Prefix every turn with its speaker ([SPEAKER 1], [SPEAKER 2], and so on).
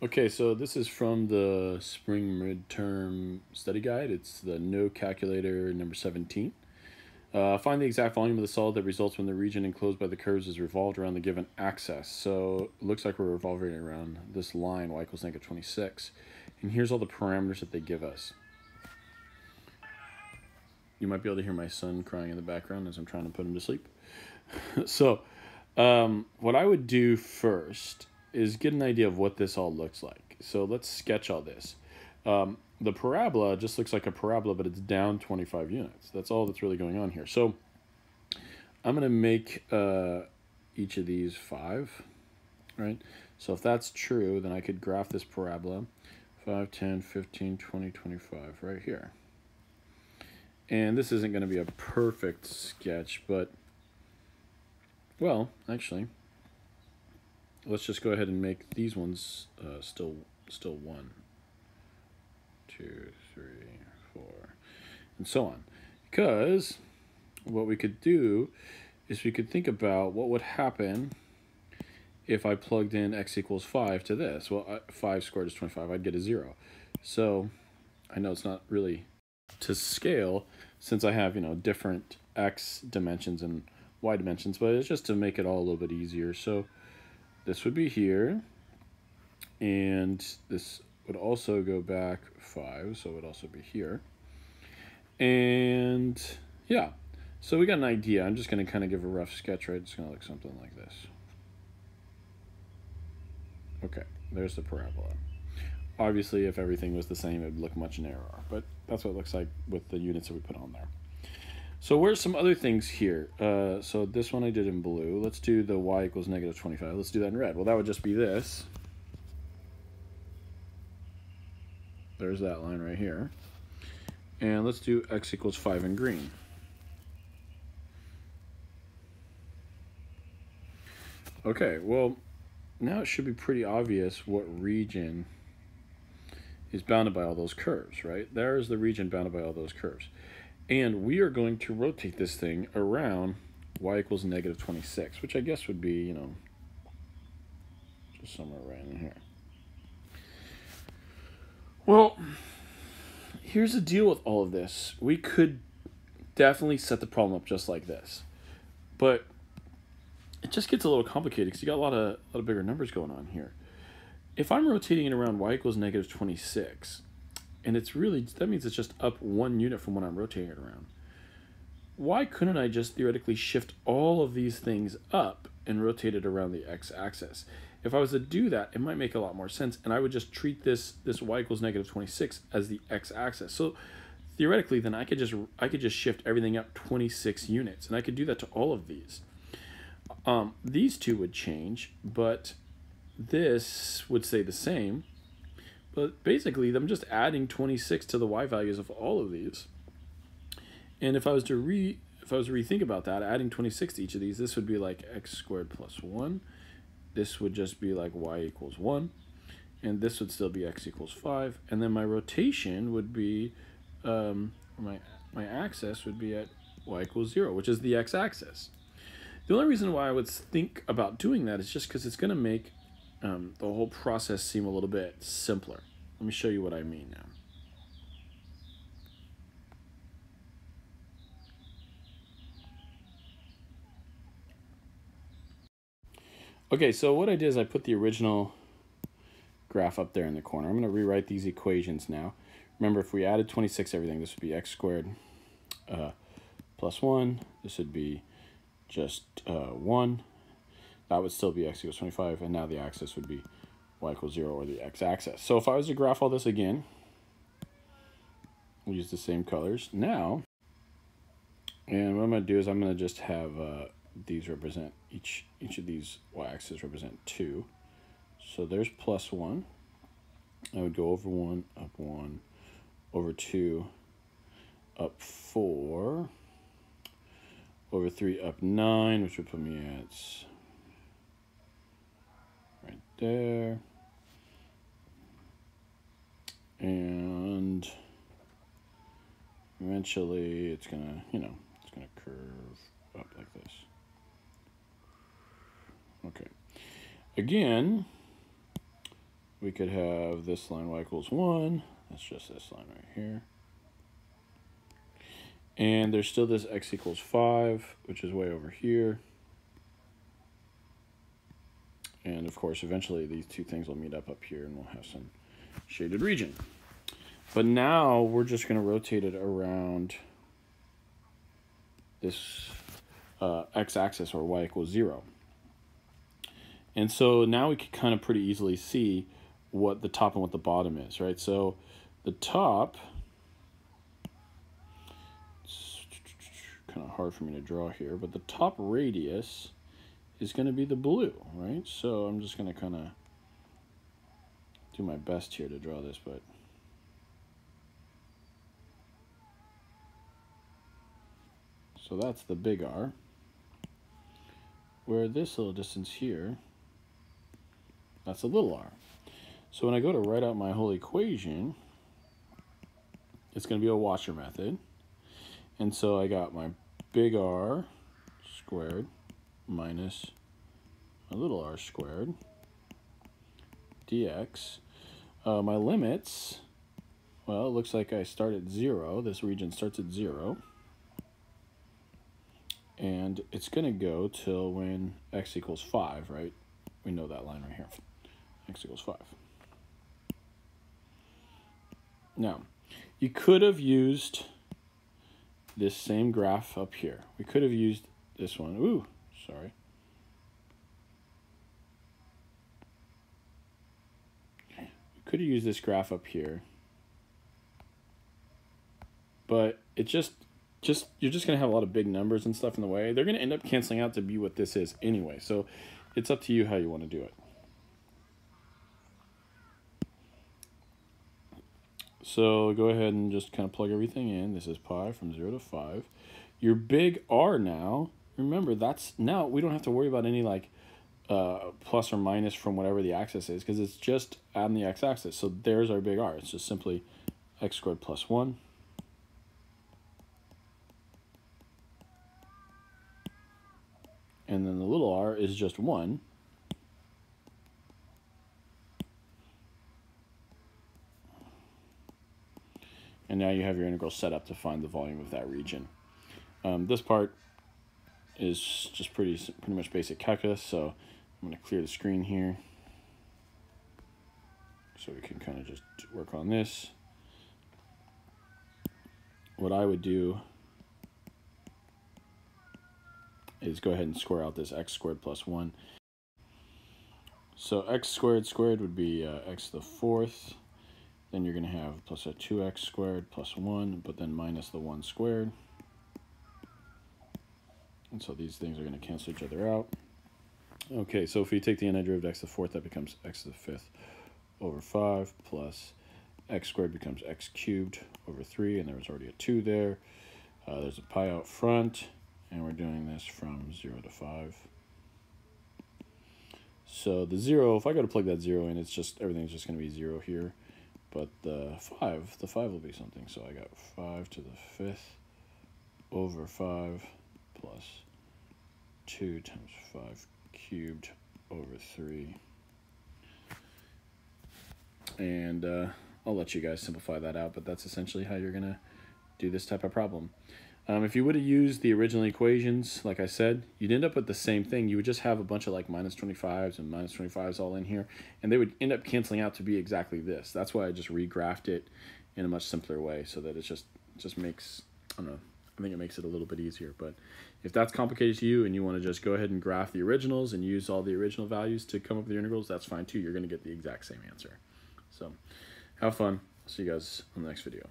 [SPEAKER 1] Okay, so this is from the spring midterm study guide. It's the no calculator number 17. Find the exact volume of the solid that results when the region enclosed by the curves is revolved around the given axis. So it looks like we're revolving around this line, y equals negative 26. And here's all the parameters that they give us. You might be able to hear my son crying in the background as I'm trying to put him to sleep. So what I would do first is get an idea of what this all looks like. So let's sketch all this. The parabola just looks like a parabola, but it's down 25 units. That's all that's really going on here. So I'm going to make each of these 5, right? So if that's true, then I could graph this parabola 5, 10, 15, 20, 25 right here. And this isn't going to be a perfect sketch, but, well, actually, let's just go ahead and make these ones still 1, 2, 3, 4, and so on. Because what we could do is we could think about what would happen if I plugged in x equals 5 to this. Well, 5 squared is 25. I'd get a 0. So I know it's not really to scale since I have, different x dimensions and y dimensions, but it's just to make it all a little bit easier. So this would be here, and this would also go back 5, so it would also be here. And yeah, so we got an idea. I'm just going to kind of give a rough sketch, right? It's going to look something like this. Okay, there's the parabola. Obviously, if everything was the same, it would look much narrower, but that's what it looks like with the units that we put on there. So where's some other things here? So this one I did in blue. Let's do the y equals negative 25. Let's do that in red. Well, that would just be this. There's that line right here. And let's do x equals 5 in green. Okay, well, now it should be pretty obvious what region is bounded by all those curves, right? There is the region bounded by all those curves. And we are going to rotate this thing around y equals negative 26, which I guess would be, just somewhere right in here. Well, here's the deal with all of this. We could definitely set the problem up just like this. But it just gets a little complicated because you got a lot of bigger numbers going on here. If I'm rotating it around y equals negative 26, and that means it's just up 1 unit from when I'm rotating it around. Why couldn't I just theoretically shift all of these things up and rotate it around the x-axis? If I was to do that, it might make a lot more sense, and I would just treat this y equals negative 26 as the x-axis. So theoretically, then I could just shift everything up 26 units, and I could do that to all of these. These two would change, but this would stay the same. But basically, I'm just adding 26 to the y values of all of these. And if I was to rethink about that, adding 26 to each of these, this would be like x squared plus 1. This would just be like y equals 1. And this would still be x equals 5. And then my rotation would be, my axis would be at y equals 0, which is the x-axis. The only reason why I would think about doing that is just because it's going to make the whole process seem a little bit simpler. Let me show you what I mean now. Okay, so what I did is I put the original graph up there in the corner. I'm going to rewrite these equations now. Remember, if we added 26 to everything, this would be x squared plus 1. This would be just 1. That would still be x equals 25, and now the axis would be y equals 0, or the x-axis. So if I was to graph all this again, we'll use the same colors now. And what I'm going to do is I'm going to just have these represent, each of these y-axes represent 2. So there's plus 1. I would go over 1, up 1, over 2, up 4, over 3, up 9, which would put me at right there. And eventually it's gonna, it's gonna curve up like this. Okay. Again, we could have this line y equals 1. That's just this line right here. And there's still this x equals 5, which is way over here. And of course, eventually these two things will meet up here and we'll have some shaded region. But now we're just going to rotate it around this x-axis, or y equals 0. And so now we can kind of pretty easily see what the top and what the bottom is, right? So the top, it's kind of hard for me to draw here, but the top radius is going to be the blue, right? So I'm just going to kind of do my best here to draw this, but so that's the big R, where this little distance here, that's a little r. So when I go to write out my whole equation, it's going to be a washer method. And so I got my big R squared minus a little r squared dx. My limits, well, it looks like I start at 0. This region starts at 0. And it's going to go till when x equals 5, right? We know that line right here. X equals 5. Now, you could have used this same graph up here. We could have used this one. Ooh, sorry. We could have used this graph up here. But it just you're just going to have a lot of big numbers and stuff in the way. They're going to end up canceling out to be what this is anyway. So it's up to you how you want to do it. So go ahead and just kind of plug everything in. This is pi from 0 to 5. Your big R now, remember, that's now we don't have to worry about any like plus or minus from whatever the axis is, because it's just on the x-axis. So there's our big R. It's just simply x squared plus 1. And then the little r is just 1. And now you have your integral set up to find the volume of that region. This part is just pretty much basic calculus, so I'm going to clear the screen here so we can kind of just work on this. What I would do is go ahead and square out this x squared plus 1. So x squared would be x to the 4th. Then you're going to have plus a 2x squared plus 1, but then minus the 1 squared. And so these things are going to cancel each other out. Okay, so if we take the antiderivative of x to the 4th, that becomes x to the 5th over 5 plus x squared becomes x cubed over 3, and there was already a 2 there. There's a pi out front, and we're doing this from 0 to 5. So the 0, if I go to plug that 0 in, it's just everything's just going to be 0 here. But the 5 will be something. So I got 5 to the 5th over 5 plus 2 times 5 cubed over 3. And I'll let you guys simplify that out, but that's essentially how you're going to do this type of problem. If you would have used the original equations, like I said, you'd end up with the same thing. You would just have a bunch of like minus 25s and minus 25s all in here, and they would end up canceling out to be exactly this. That's why I just regraphed it in a much simpler way, so that it just makes, I don't know, I think it makes it a little bit easier. But if that's complicated to you and you want to just go ahead and graph the originals and use all the original values to come up with your integrals, that's fine too. You're going to get the exact same answer. So have fun. See you guys on the next video.